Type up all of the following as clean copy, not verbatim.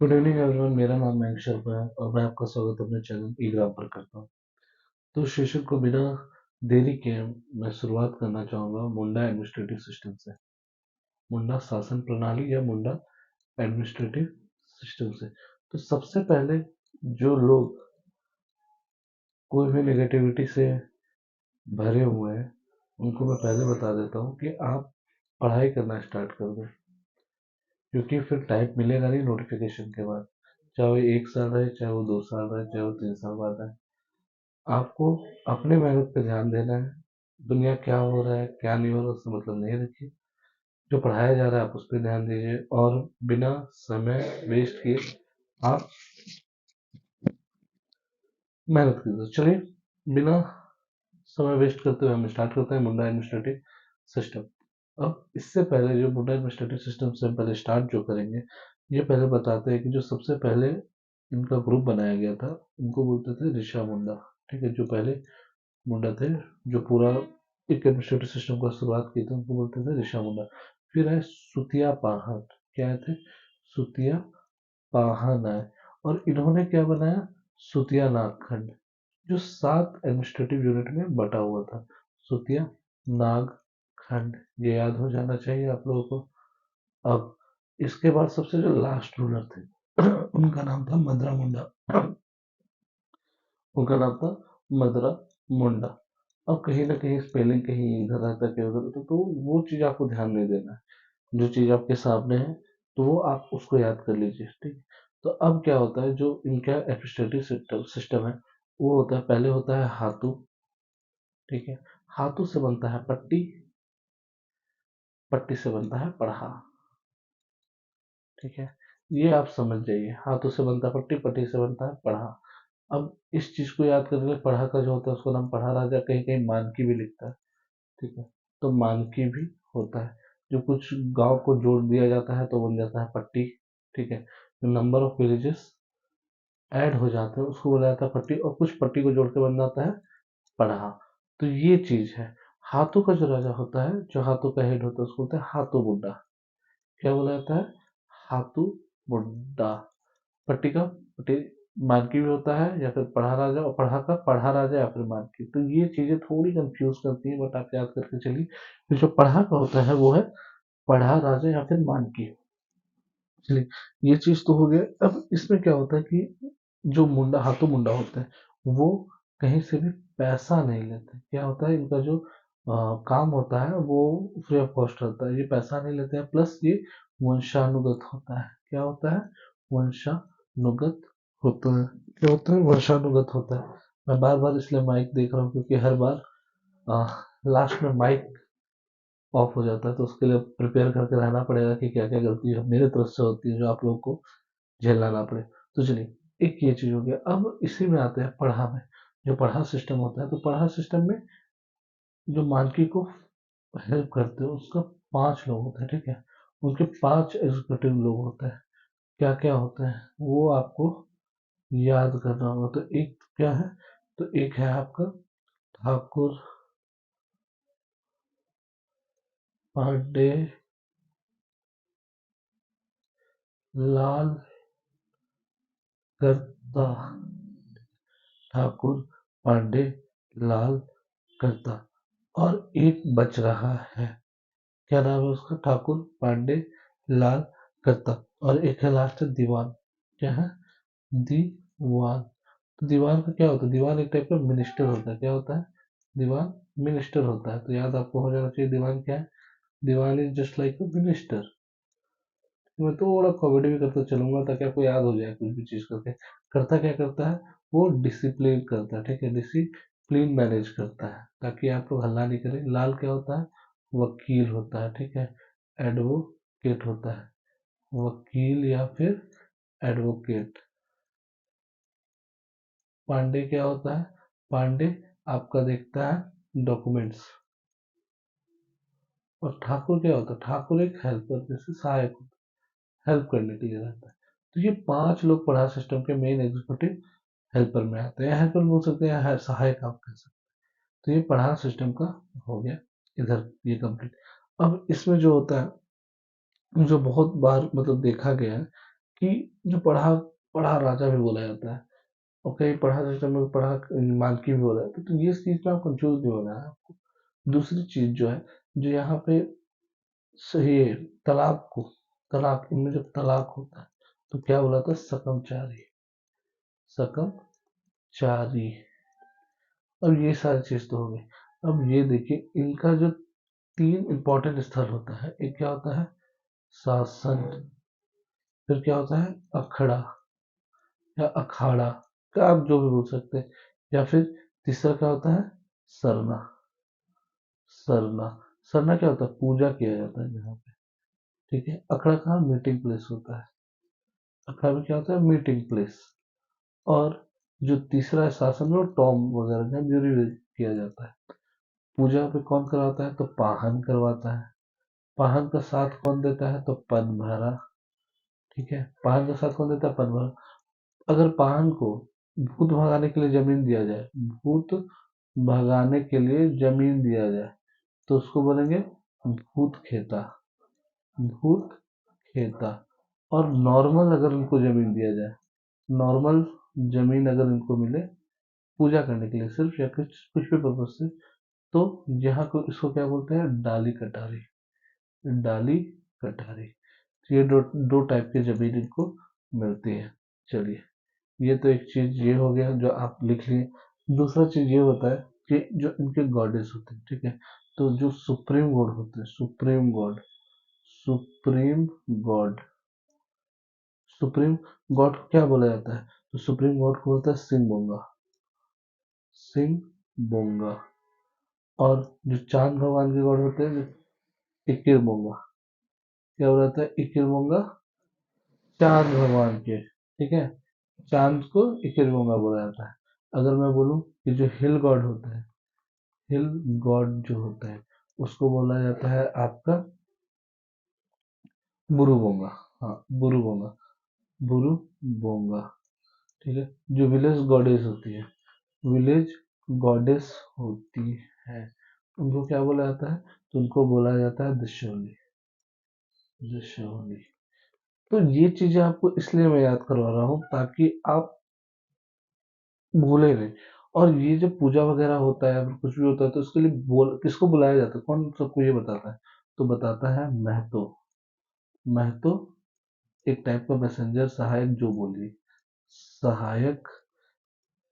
Good evening everyone. मेरा नाम मयंक शर्मा है और मैं आपका स्वागत अपने चैनल ईग्राम पर करता हूँ। तो शीर्षक को बिना देरी के मैं शुरुआत करना चाहूँगा मुंडा एडमिनिस्ट्रेटिव सिस्टम से। मुंडा शासन प्रणाली या मुंडा एडमिनिस्ट्रेटिव सिस्टम से। तो सबसे पहले जो लोग कोई भी नेगेटिविटी से भरे हुए हैं उनको मैं पहले बता देता हूँ कि आप पढ़ाई करना स्टार्ट कर दें, क्योंकि फिर टाइम मिलेगा नहीं नोटिफिकेशन के बाद। चाहे वो 1 साल रहे, चाहे वो 2 साल रहे, चाहे वो 3 साल बाद रहे, आपको अपने मेहनत पे ध्यान देना है। दुनिया क्या हो रहा है क्या नहीं हो रहा उससे मतलब नहीं रखिए। जो पढ़ाया जा रहा है आप उस पर ध्यान दीजिए और बिना समय वेस्ट किए आप मेहनत कीजिए। तो चलिए, बिना समय वेस्ट करते हुए हम स्टार्ट करते हैं मुंडा एडमिनिस्ट्रेटिव सिस्टम। अब इससे पहले जो मुंडा एडमिनिस्ट्रेटिव सिस्टम से पहले स्टार्ट जो करेंगे, ये पहले बताते हैं कि जो सबसे पहले इनका ग्रुप बनाया गया था उनको बोलते थे ऋषा मुंडा। ठीक है, जो पहले मुंडा थे, जो पूरा एक एडमिनिस्ट्रेटिव सिस्टम का शुरुआत की थी, उनको बोलते थे ऋषा मुंडा। फिर है सुतिया पाहन। क्या थे? सुतिया पाहन है। और इन्होंने क्या बनाया? सुतिया नागखंड, जो 7 एडमिनिस्ट्रेटिव यूनिट में बटा हुआ था। सुतिया नागखंड, ये याद हो जाना चाहिए आप लोगों को। अब इसके बाद सबसे जो लास्ट रूलर थे उनका नाम था मदरा मुंडा। उनका नाम था मदरा मुंडा। अब कहीं ना कहीं स्पेलिंग कहीं इधर रहता है कहीं उधर रहता है, तो वो चीज़ आपको ध्यान नहीं देना है। जो चीज़ आपके सामने है तो वो आप उसको याद कर लीजिए। ठीक है? तो अब क्या होता है, जो इनका एडमिनिस्ट्रेटिव सिस्टम है वो होता है, पहले होता है हाथू। ठीक है, हाथू से बनता है पट्टी, पट्टी से बनता है पढ़ा। ठीक है, ये आप समझ जाइए। हाथों से बनता है पट्टी, पट्टी से बनता है पढ़ा। अब इस चीज को याद करने के लिए पढ़ा का जो होता है उसको नाम पढ़ा राजा, कहीं कहीं मानकी भी लिखता है। ठीक है, तो मानकी भी होता है। जो कुछ गांव को जोड़ दिया जाता है तो बन जाता है पट्टी। ठीक है, जो नंबर ऑफ विलेजेस ऐड हो जाते हैं उसको बोला जाता है पट्टी, और कुछ पट्टी को जोड़ के बन जाता है पढ़ा। तो ये चीज है। हाथों का जो राजा होता है, जो हाथों का हेड होता है उसको बोलते हैं हाथू बुड्ढा। क्या बोला जाता है? हाथू बुड्ढा। पट्टी का पट्टी मानकी भी होता है, या फिर पढ़ा राजा, और पढ़ा का पढ़ा राजा या फिर मानकी। तो ये चीजें थोड़ी कंफ्यूज करती है, बट आप याद करके चलिए। तो जो पढ़ा का होता है वो है पढ़ा राजा या फिर मानकी। चलिए, ये चीज तो हो गया। अब इसमें क्या होता है कि जो मुंडा हाथों मुंडा होते हैं वो कहीं से भी पैसा नहीं लेते। क्या होता है, इनका जो काम होता है वो फ्री ऑफ कॉस्ट रहता है। ये पैसा नहीं लेते हैं, प्लस ये वंशानुगत होता है। क्या होता है? वंशानुगत होता है। क्या होता है? वंशानुगत होता है। मैं बार बार इसलिए माइक देख रहा हूँ क्योंकि हर बार लास्ट में माइक ऑफ हो जाता है, तो उसके लिए प्रिपेयर करके रहना पड़ेगा कि क्या क्या गलती मेरे तरफ से होती है जो आप लोगों को झेलना ना पड़े। तो चलिए, एक ये चीज हो गया। अब इसी में आते हैं पढ़ा में। जो पढ़ा सिस्टम होता है, तो पढ़ा सिस्टम में जो मानकी को हेल्प करते हैं उसका 5 लोग होते हैं। ठीक है, उनके 5 एग्जीक्यूटिव लोग होते हैं। क्या क्या होते हैं वो आपको याद करना होगा। तो एक क्या है? तो एक है आपका ठाकुर पांडे लाल करता। ठाकुर पांडे लाल करता। और एक बच रहा है। क्या नाम है उसका? ठाकुर पांडे लाल करता। और एक है लास्ट है दीवान। क्या है? दीवान। तो दीवान का क्या होता है? दीवान एक टाइप का मिनिस्टर होता है। क्या होता है? दीवान मिनिस्टर होता है। तो याद आपको हो जाना चाहिए दीवान क्या है। Dewan is just like a minister. मैं थोड़ा कॉमेडी भी करता चलूंगा ताकि आपको याद हो जाए कुछ भी चीज करके। करता क्या करता है? वो डिसिप्लिन करता है। ठीक है, डिसिप्लिन मैनेज करता है ताकि आप लोग हल्ला नहीं करें। लाल क्या होता है? वकील होता है। ठीक है, एडवोकेट होता है। वकील या फिर एडवोकेट। पांडे क्या होता है? पांडे आपका देखता है डॉक्यूमेंट्स। और ठाकुर क्या होता है? ठाकुर एक हेल्पर जैसे सहायक होता है, हेल्प करने के लिए रहता है। तो ये 5 लोग पढ़ा सिस्टम के मेन एग्जीक्यूटिव हेल्पर में आते हैं। हेल्पर बोल सकते हैं या सहायक आप कह सकते हैं। तो ये पढ़ा सिस्टम का हो गया इधर, ये कंप्लीट। अब इसमें जो होता है, जो बहुत बार मतलब देखा गया है कि जो पढ़ा पढ़ा राजा भी बोला जाता है, और कई पढ़ा सिस्टम में पढ़ा मानकी भी बोला जाता है। तो ये चीज में आप कंफ्यूज नहीं होना है आपको। दूसरी चीज जो है, जो यहाँ पे सही है, तलाक इनमें जब तलाक होता है तो क्या बोला था, सकमचारी, सकमचारी। अब ये सारी चीज तो हो गई। अब ये देखिए, इनका जो तीन इंपॉर्टेंट स्थल होता है, एक क्या होता है, शासन, फिर क्या होता है, अखड़ा या अखाड़ा, का आप जो भी बोल सकते हैं, या फिर तीसरा क्या होता है, सरना। सरना सरना क्या होता है, पूजा किया जाता है जहाँ पे, ठीक है। अखड़ा कहाँ, मीटिंग प्लेस होता है। अखड़ा में क्या होता है, मीटिंग प्लेस। और जो तीसरा है शासन में, वो टॉम वगैरह जहाँ ज्यूरी किया जाता है। पूजा पे कौन करवाता है, तो पाहन करवाता है। पाहन का साथ कौन देता है, तो पनभरा, ठीक है। पाहन का साथ कौन देता है, पनभरा। अगर पाहन को भूत भगाने के लिए जमीन दिया जाए, भूत भगाने के लिए जमीन दिया जाए, तो उसको बोलेंगे भूत खेता, भूत खेता। और नॉर्मल अगर उनको जमीन दिया जाए, नॉर्मल जमीन अगर इनको मिले पूजा करने के लिए सिर्फ, या कुछ कुछ भी पर्पज से, तो यहाँ को इसको क्या बोलते हैं, डाली कटारी, डाली कटारी। तो ये दो टाइप की जमीन इनको मिलती है। चलिए, ये तो एक चीज ये हो गया जो आप लिख लिए। दूसरा चीज ये होता है कि जो इनके गॉडेस होते हैं, ठीक है। तो जो सुप्रीम गॉड होते हैं, supreme God, supreme God, supreme God को क्या बोला जाता है, तो सुप्रीम गॉड को बोलता है सिंह बोंगा, सिंह बोंगा। और जो चांद भगवान के गॉड होते हैं, इकिर बोंगा, क्या बोला जाता है, इकिर बोंगा, चांद भगवान के, ठीक है। चांद को इकिर बोंगा बोला जाता है। अगर मैं बोलूं कि जो हिल गॉड होता है, हिल गॉड जो होता है, उसको बोला जाता है आपका बुरु बोंगा। हाँ, बुरु बोंगा, बुरु बोंगा, ठीक है। जो विलेज गॉडेस होती है, विलेज गॉडेस होती है, उनको क्या बोला जाता है, तो उनको बोला जाता है दशोली, दशोली। तो ये चीजें आपको इसलिए मैं याद करवा रहा हूँ ताकि आप भूले नहीं। और ये जब पूजा वगैरह होता है, फिर कुछ भी होता है, तो उसके लिए किसको बुलाया जाता है, कौन सबको ये बताता है, तो बताता है महतो। महतो एक टाइप का मैसेंजर, सहायक, जो बोलिए, सहायक,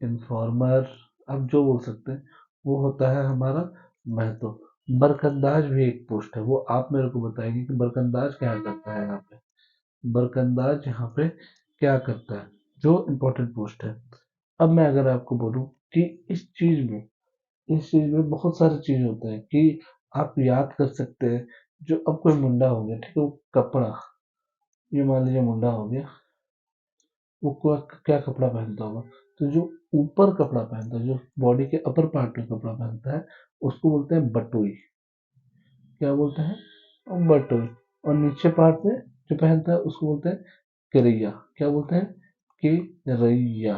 इन्फॉर्मर, आप जो बोल सकते हैं, वो होता है हमारा महतो। बरकंदाज भी एक पोस्ट है, वो आप मेरे को बताएंगे कि बरकंदाज क्या करता है यहाँ पे। बरकंदाज यहाँ पे क्या करता है, जो इम्पोर्टेंट पोस्ट है। अब मैं अगर आपको बोलूं कि इस चीज में बहुत सारी चीज होते हैं कि आप याद कर सकते हैं। जो अब कोई मुंडा हो गया, ठीक है, वो कपड़ा, ये मान लीजिए मुंडा हो गया, वो क्या कपड़ा पहनता होगा, तो जो ऊपर कपड़ा पहनता है, जो बॉडी के अपर पार्ट में कपड़ा पहनता है, उसको बोलते हैं बटोई। क्या बोलते हैं, बटोई। और नीचे पार्ट में जो पहनता है उसको बोलते हैं किरैया। क्या बोलते हैं, किरैया,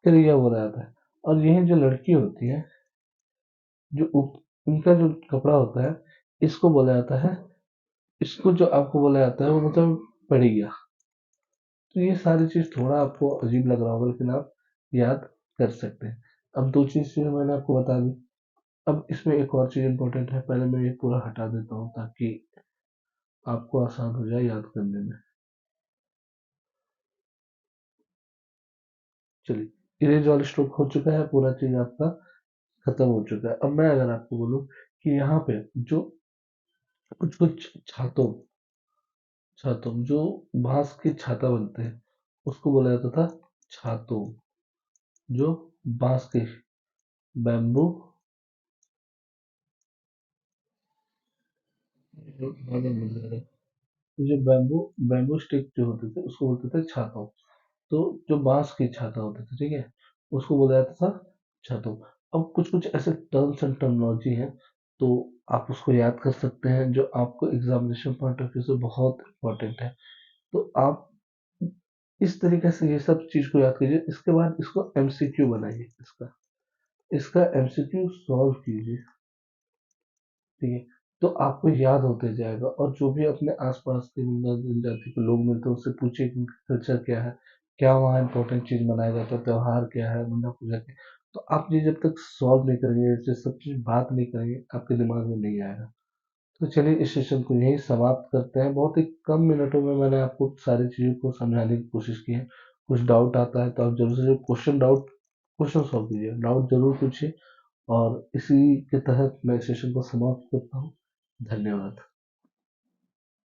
किरैया बोला जाता है। और यही जो लड़की होती है, जो इनका जो कपड़ा होता है, इसको बोला जाता है, इसको जो आपको बोला जाता है वो मतलब पड़िया। तो ये सारी चीज थोड़ा आपको अजीब लग रहा होगा, लेकिन आप याद कर सकते हैं। अब दो चीज जो मैंने आपको बता दी। अब इसमें एक और चीज इंपॉर्टेंट है, पहले मैं ये पूरा हटा देता हूँ ताकि आपको आसान हो जाए याद करने में। चलिए, इरेज वाला स्ट्रोक हो चुका है, पूरा चीज आपका खत्म हो चुका है। अब मैं अगर आपको बोलूं कि यहाँ पे जो कुछ कुछ छातों जो बांस की छाता बनते हैं, उसको बोला जाता था छातों। जो बांस के, बैम्बू, जो बैम्बू बैम्बू स्टिक जो होते थे उसको बोलते थे छातों। तो जो बांस की छाता होते थे, ठीक है, उसको बोला जाता था छातों। अब कुछ कुछ ऐसे टर्म्स एंड टर्मिनोलॉजी है, तो आप उसको याद कर सकते हैं, जो आपको एग्जामिनेशन पॉइंट ऑफ व्यू से बहुत इंपॉर्टेंट है। तो आप इस तरीके से ये सब चीज को याद कीजिए। इसके बाद इसको एमसीक्यू बनाइए, इसका इसका एमसीक्यू सॉल्व कीजिए, ठीक है। तो आपको याद होते जाएगा। और जो भी अपने आस-पास के मतलब जनजाति के लोग मिलते हैं उससे पूछिए कि उनका कल्चर क्या है? क्या वहाँ इम्पोर्टेंट चीज़ मनाया जाता है? त्योहार क्या है? दुर्गा पूजा क्या, तो आप ये जब तक सॉल्व नहीं करेंगे, ये सब चीज़ बात नहीं करेंगे, आपके दिमाग में नहीं आएगा। तो चलिए इस सेशन को यहीं समाप्त करते हैं। बहुत ही कम मिनटों में मैंने आपको सारी चीज़ों को समझाने की कोशिश की है। कुछ डाउट आता है तो आप ज़रूर से क्वेश्चन सॉल्व कीजिए, डाउट ज़रूर पूछिए। और इसी के तहत मैं इस सेशन को समाप्त करता हूँ। धन्यवाद।